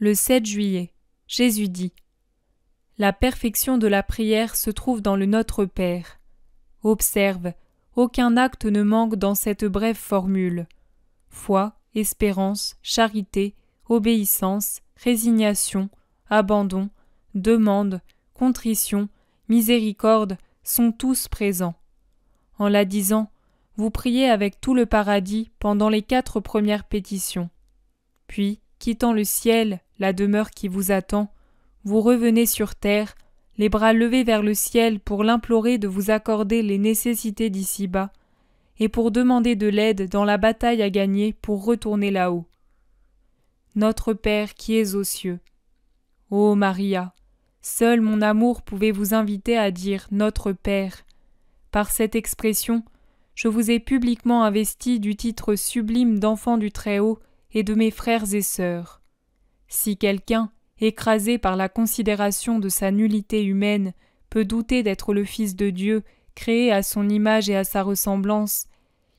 Le 7 juillet, Jésus dit : La perfection de la prière se trouve dans le Notre Père. Observe, aucun acte ne manque dans cette brève formule. Foi, espérance, charité, obéissance, résignation, abandon, demande, contrition, miséricorde sont tous présents. En la disant, vous priez avec tout le paradis pendant les 4 premières pétitions. Puis, quittant le ciel, la demeure qui vous attend, vous revenez sur terre, les bras levés vers le ciel pour l'implorer de vous accorder les nécessités d'ici-bas, et pour demander de l'aide dans la bataille à gagner pour retourner là-haut. Notre Père qui es aux cieux. Ô Maria, seul mon amour pouvait vous inviter à dire Notre Père. Par cette expression, je vous ai publiquement investi du titre sublime d'enfant du Très-Haut et de mes frères et sœurs. Si quelqu'un, écrasé par la considération de sa nullité humaine, peut douter d'être le Fils de Dieu, créé à son image et à sa ressemblance,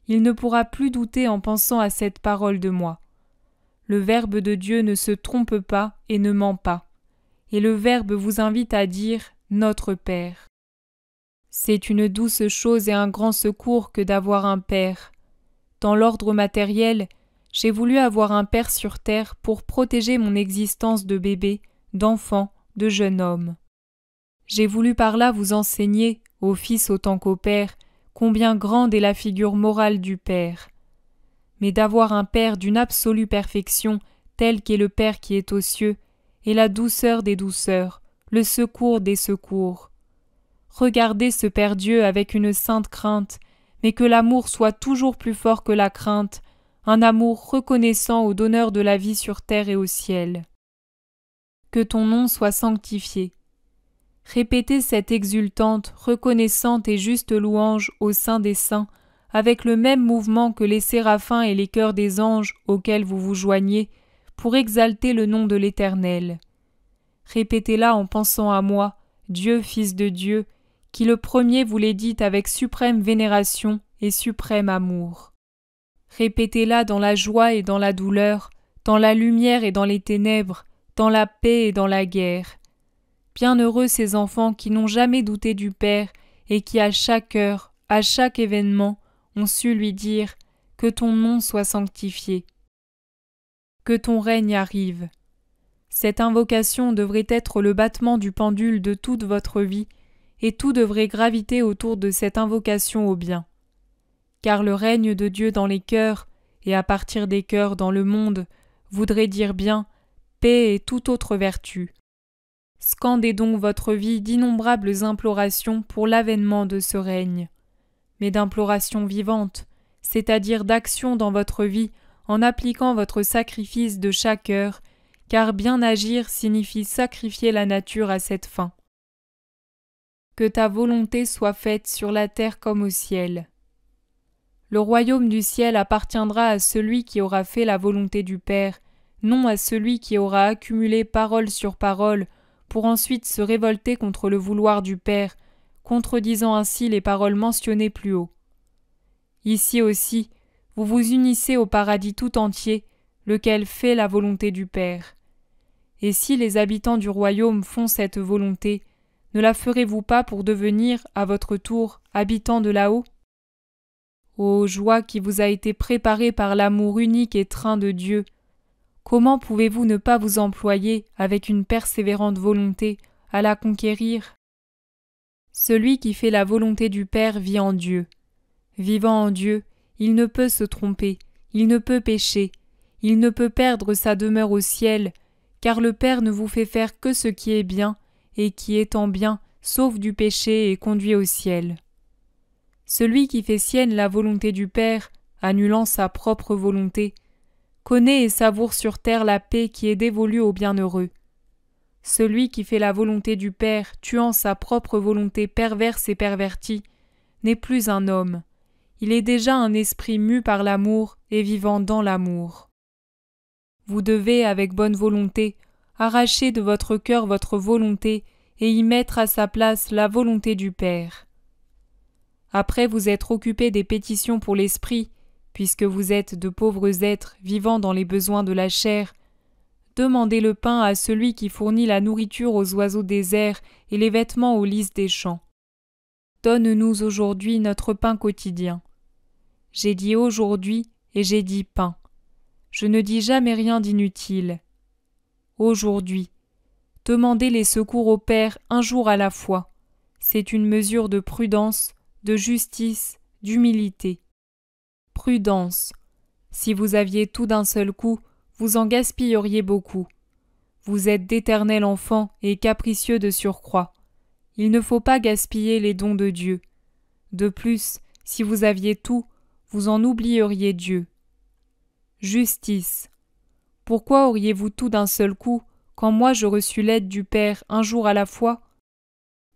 il ne pourra plus douter en pensant à cette parole de moi. Le Verbe de Dieu ne se trompe pas et ne ment pas, et le Verbe vous invite à dire « Notre Père ». C'est une douce chose et un grand secours que d'avoir un Père. Dans l'ordre matériel, j'ai voulu avoir un Père sur terre pour protéger mon existence de bébé, d'enfant, de jeune homme. J'ai voulu par là vous enseigner, au Fils autant qu'au Père, combien grande est la figure morale du Père. Mais d'avoir un Père d'une absolue perfection, tel qu'est le Père qui est aux cieux, est la douceur des douceurs, le secours des secours. Regardez ce Père Dieu avec une sainte crainte, mais que l'amour soit toujours plus fort que la crainte, un amour reconnaissant au donneur de la vie sur terre et au ciel. Que ton nom soit sanctifié. Répétez cette exultante, reconnaissante et juste louange au sein des saints, avec le même mouvement que les séraphins et les chœurs des anges auxquels vous vous joignez, pour exalter le nom de l'Éternel. Répétez-la en pensant à moi, Dieu, Fils de Dieu, qui le premier vous l'ai dit avec suprême vénération et suprême amour. Répétez-la dans la joie et dans la douleur, dans la lumière et dans les ténèbres, dans la paix et dans la guerre. Bienheureux ces enfants qui n'ont jamais douté du Père et qui à chaque heure, à chaque événement, ont su lui dire « Que ton nom soit sanctifié ». Que ton règne arrive. Cette invocation devrait être le battement du pendule de toute votre vie, et tout devrait graviter autour de cette invocation au bien. Car le règne de Dieu dans les cœurs, et à partir des cœurs dans le monde, voudrait dire bien paix et toute autre vertu. Scandez donc votre vie d'innombrables implorations pour l'avènement de ce règne, mais d'implorations vivantes, c'est-à-dire d'actions dans votre vie en appliquant votre sacrifice de chaque heure, car bien agir signifie sacrifier la nature à cette fin. Que ta volonté soit faite sur la terre comme au ciel. Le royaume du ciel appartiendra à celui qui aura fait la volonté du Père, non à celui qui aura accumulé parole sur parole, pour ensuite se révolter contre le vouloir du Père, contredisant ainsi les paroles mentionnées plus haut. Ici aussi, vous vous unissez au paradis tout entier, lequel fait la volonté du Père. Et si les habitants du royaume font cette volonté, ne la ferez-vous pas pour devenir, à votre tour, habitants de là-haut ? Ô joie qui vous a été préparée par l'amour unique et treint de Dieu! Comment pouvez-vous ne pas vous employer, avec une persévérante volonté, à la conquérir ? Celui qui fait la volonté du Père vit en Dieu. Vivant en Dieu, il ne peut se tromper, il ne peut pécher, il ne peut perdre sa demeure au ciel, car le Père ne vous fait faire que ce qui est bien, et qui étant bien, sauve du péché et conduit au ciel. Celui qui fait sienne la volonté du Père, annulant sa propre volonté, connaît et savoure sur terre la paix qui est dévolue aux bienheureux. Celui qui fait la volonté du Père, tuant sa propre volonté perverse et pervertie, n'est plus un homme. Il est déjà un esprit mu par l'amour et vivant dans l'amour. Vous devez, avec bonne volonté, arracher de votre cœur votre volonté et y mettre à sa place la volonté du Père. Après vous être occupé des pétitions pour l'esprit, puisque vous êtes de pauvres êtres vivant dans les besoins de la chair, demandez le pain à celui qui fournit la nourriture aux oiseaux des airs et les vêtements aux lys des champs. Donne-nous aujourd'hui notre pain quotidien. J'ai dit aujourd'hui et j'ai dit pain. Je ne dis jamais rien d'inutile. Aujourd'hui, demandez les secours au Père un jour à la fois. C'est une mesure de prudence, de justice, d'humilité. Prudence. Si vous aviez tout d'un seul coup, vous en gaspilleriez beaucoup. Vous êtes d'éternels enfants et capricieux de surcroît. Il ne faut pas gaspiller les dons de Dieu. De plus, si vous aviez tout, vous en oublieriez Dieu. Justice. Pourquoi auriez-vous tout d'un seul coup, quand moi je reçus l'aide du Père un jour à la fois?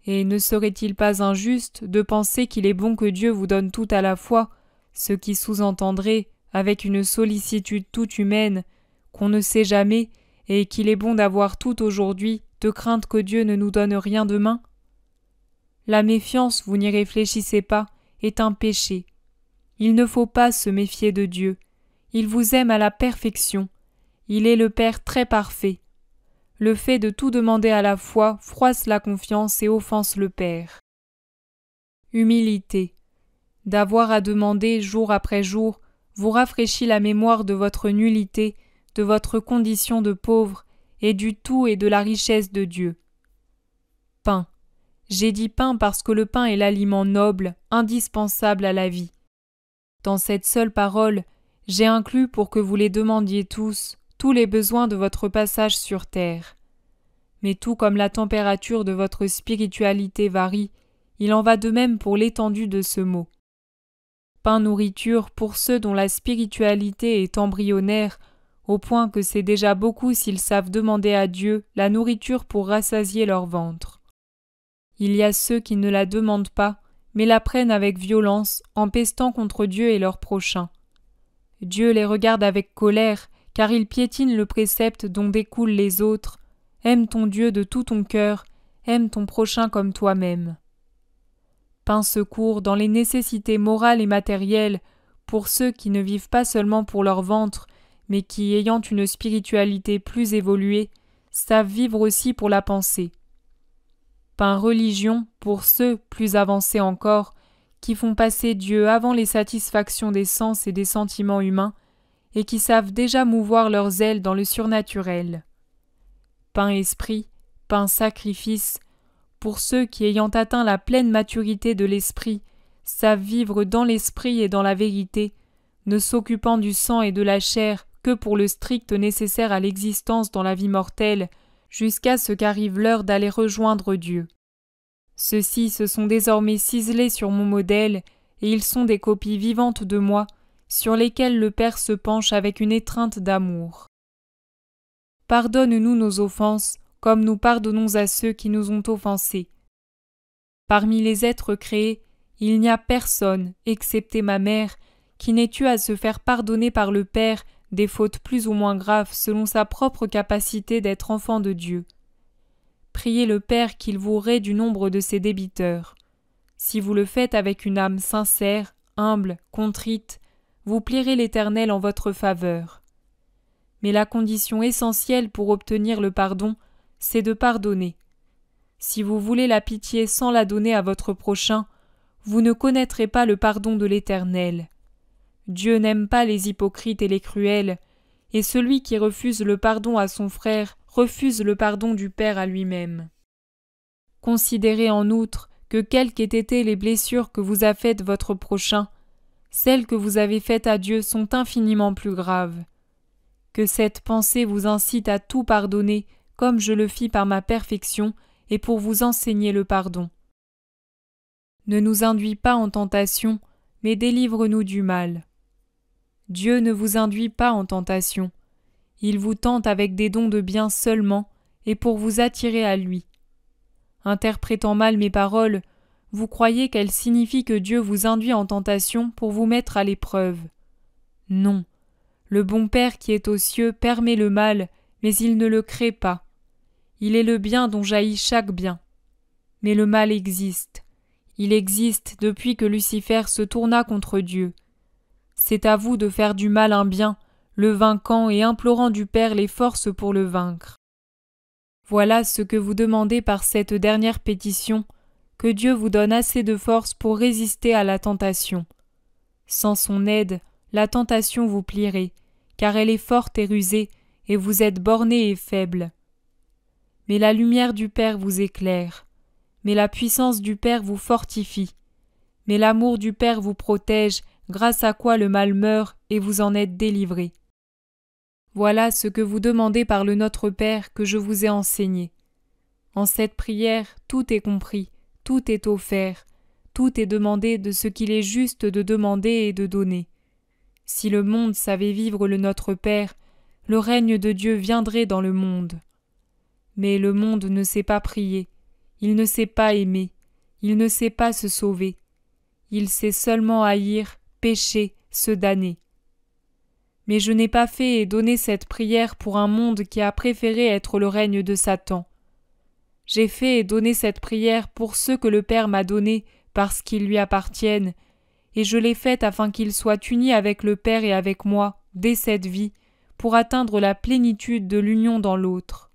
Et ne serait-il pas injuste de penser qu'il est bon que Dieu vous donne tout à la fois, ce qui sous-entendrait, avec une sollicitude toute humaine, qu'on ne sait jamais, et qu'il est bon d'avoir tout aujourd'hui, de crainte que Dieu ne nous donne rien demain? La méfiance, vous n'y réfléchissez pas, est un péché. Il ne faut pas se méfier de Dieu. Il vous aime à la perfection. Il est le Père très parfait. Le fait de tout demander à la fois froisse la confiance et offense le Père. Humilité. D'avoir à demander jour après jour vous rafraîchit la mémoire de votre nullité, de votre condition de pauvre, et du tout et de la richesse de Dieu. Pain. J'ai dit pain parce que le pain est l'aliment noble, indispensable à la vie. Dans cette seule parole, j'ai inclus pour que vous les demandiez tous les besoins de votre passage sur terre. Mais tout comme la température de votre spiritualité varie, il en va de même pour l'étendue de ce mot. Pain-nourriture pour ceux dont la spiritualité est embryonnaire, au point que c'est déjà beaucoup s'ils savent demander à Dieu la nourriture pour rassasier leur ventre. Il y a ceux qui ne la demandent pas, mais la prennent avec violence, en pestant contre Dieu et leur prochain. Dieu les regarde avec colère, car ils piétinent le précepte dont découlent les autres. Aime ton Dieu de tout ton cœur, aime ton prochain comme toi-même. Pain secours dans les nécessités morales et matérielles pour ceux qui ne vivent pas seulement pour leur ventre, mais qui, ayant une spiritualité plus évoluée, savent vivre aussi pour la pensée. Pain religion pour ceux, plus avancés encore, qui font passer Dieu avant les satisfactions des sens et des sentiments humains, et qui savent déjà mouvoir leurs ailes dans le surnaturel. Pain esprit, pain sacrifice, pour ceux qui, ayant atteint la pleine maturité de l'esprit, savent vivre dans l'esprit et dans la vérité, ne s'occupant du sang et de la chair que pour le strict nécessaire à l'existence dans la vie mortelle, jusqu'à ce qu'arrive l'heure d'aller rejoindre Dieu. Ceux-ci se sont désormais ciselés sur mon modèle, et ils sont des copies vivantes de moi, sur lesquelles le Père se penche avec une étreinte d'amour. Pardonne-nous nos offenses, comme nous pardonnons à ceux qui nous ont offensés. Parmi les êtres créés, il n'y a personne, excepté ma mère, qui n'ait eu à se faire pardonner par le Père des fautes plus ou moins graves selon sa propre capacité d'être enfant de Dieu. Priez le Père qu'il vous raie du nombre de ses débiteurs. Si vous le faites avec une âme sincère, humble, contrite, vous plierez l'Éternel en votre faveur. Mais la condition essentielle pour obtenir le pardon, c'est de pardonner. Si vous voulez la pitié sans la donner à votre prochain, vous ne connaîtrez pas le pardon de l'Éternel. Dieu n'aime pas les hypocrites et les cruels, et celui qui refuse le pardon à son frère refuse le pardon du Père à lui-même. Considérez en outre que quelles qu'aient été les blessures que vous a faites votre prochain, celles que vous avez faites à Dieu sont infiniment plus graves. Que cette pensée vous incite à tout pardonner, comme je le fis par ma perfection, et pour vous enseigner le pardon. Ne nous induis pas en tentation, mais délivre-nous du mal. Dieu ne vous induit pas en tentation. Il vous tente avec des dons de bien seulement, et pour vous attirer à lui. Interprétant mal mes paroles, vous croyez qu'elles signifient que Dieu vous induit en tentation pour vous mettre à l'épreuve. Non, le bon Père qui est aux cieux permet le mal, mais il ne le crée pas. Il est le bien dont jaillit chaque bien. Mais le mal existe. Il existe depuis que Lucifer se tourna contre Dieu. C'est à vous de faire du mal un bien, le vainquant et implorant du Père les forces pour le vaincre. Voilà ce que vous demandez par cette dernière pétition, que Dieu vous donne assez de force pour résister à la tentation. Sans son aide, la tentation vous plierait, car elle est forte et rusée, et vous êtes borné et faible. Mais la lumière du Père vous éclaire, mais la puissance du Père vous fortifie, mais l'amour du Père vous protège, grâce à quoi le mal meurt et vous en êtes délivré. Voilà ce que vous demandez par le Notre Père que je vous ai enseigné. En cette prière, tout est compris, tout est offert, tout est demandé de ce qu'il est juste de demander et de donner. Si le monde savait vivre le Notre Père, le règne de Dieu viendrait dans le monde. Mais le monde ne sait pas prier, il ne sait pas aimer, il ne sait pas se sauver. Il sait seulement haïr, pécher, se damner. Mais je n'ai pas fait et donné cette prière pour un monde qui a préféré être le règne de Satan. J'ai fait et donné cette prière pour ceux que le Père m'a donnés parce qu'ils lui appartiennent, et je l'ai faite afin qu'ils soient unis avec le Père et avec moi, dès cette vie, pour atteindre la plénitude de l'union dans l'autre.